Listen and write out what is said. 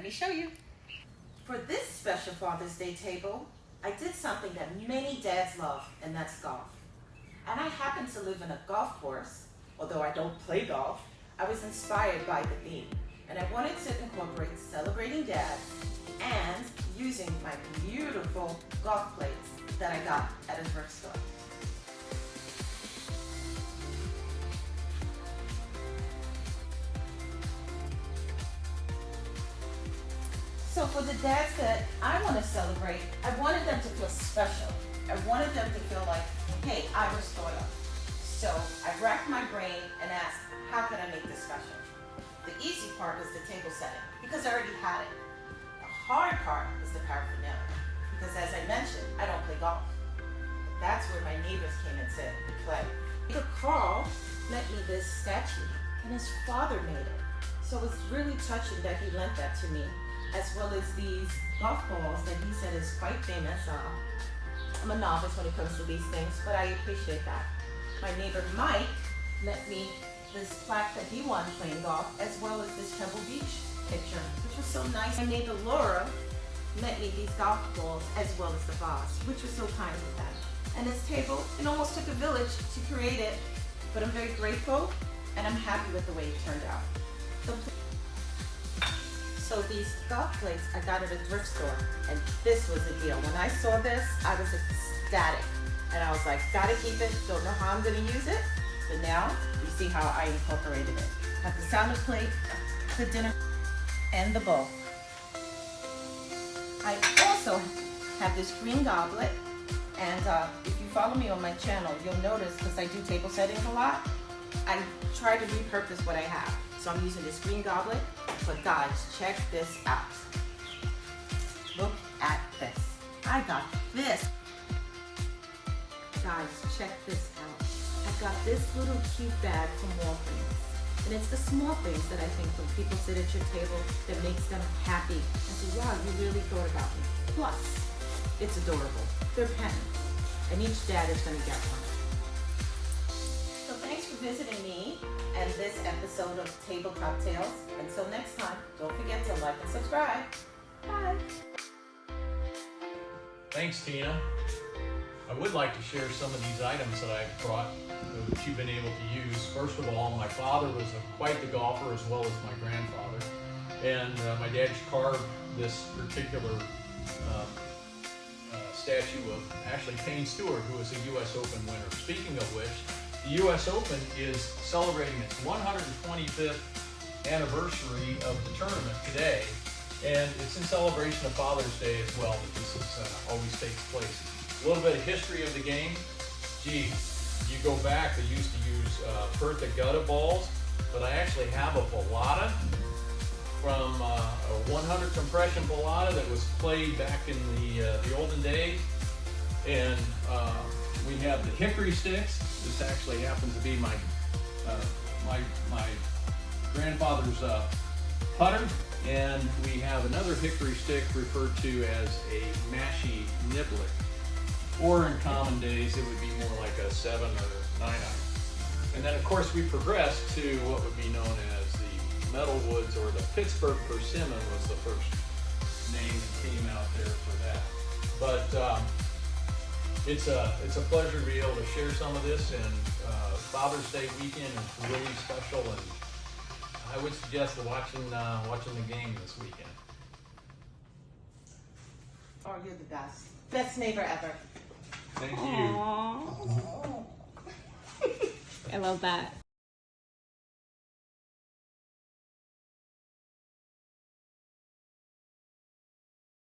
me show you. For this special Father's Day table, I did something that many dads love, and that's golf. And I happen to live in a golf course. Although I don't play golf, I was inspired by the theme. And I wanted to incorporate celebrating dads and using my beautiful golf plates that I got at a thrift store. So for the dads that I want to celebrate, I wanted them to feel special. I wanted them to feel like, hey, I was thought of. So I racked my brain and asked, how could I make this special? The easy part was the table setting, because I already had it. The hard part is the paraphernalia, because as I mentioned, I don't play golf. That's where my neighbors came and said, play. Carl lent me this statue, and his father made it. So it was really touching that he lent that to me, as well as these golf balls that he said is quite famous. I'm a novice when it comes to these things, but I appreciate that. My neighbor Mike lent me this plaque that he won playing golf, as well as this Pebble Beach picture, which was so nice. My neighbor Laura lent me these golf balls, as well as the vase, which was so kind of them. And this table, it almost took a village to create it, but I'm very grateful, and I'm happy with the way it turned out. So these golf plates I got at a thrift store, and this was the deal. When I saw this, I was ecstatic. And I was like, gotta keep it, don't know how I'm gonna use it, but now you see how I incorporated it. Have the salad plate, the dinner, and the bowl. I also have this green goblet, and if you follow me on my channel, you'll notice, because I do table settings a lot, I try to repurpose what I have. So I'm using this green goblet, but guys, check this out. Look at this. I got this. Guys, check this out. I got this little cute bag from Walgreens. And it's the small things that I think when people sit at your table that makes them happy and say, wow, you really thought about me. Plus, it's adorable. They're pens. And each dad is gonna get one. So thanks for visiting me and this episode of Table Cocktails. Until next time, don't forget to like and subscribe. Bye. Thanks, Tina. I would like to share some of these items that I brought that you've been able to use. First of all, my father was quite the golfer, as well as my grandfather. And my dad carved this particular statue of Ashley Payne Stewart, who was a U.S. Open winner. Speaking of which, the U.S. Open is celebrating its 125th anniversary of the tournament today, and it's in celebration of Father's Day as well that this always takes place. A little bit of history of the game. Gee, you go back, they used to use Pertha Gutta balls, but I actually have a Balata from a 100 compression Balata that was played back in the olden days, and we have the hickory sticks. This actually happens to be my grandfather's putter, and we have another hickory stick referred to as a mashie niblick, or in common days it would be more like a 7 or 9 iron. And then of course we progressed to what would be known as the Metalwoods, or the Pittsburgh Persimmon was the first name that came out there for that. But it's a pleasure to be able to share some of this, and Father's Day weekend is really special, and I would suggest watching the game this weekend. Oh, you're the best. Best neighbor ever. Thank you. Aww. I love that.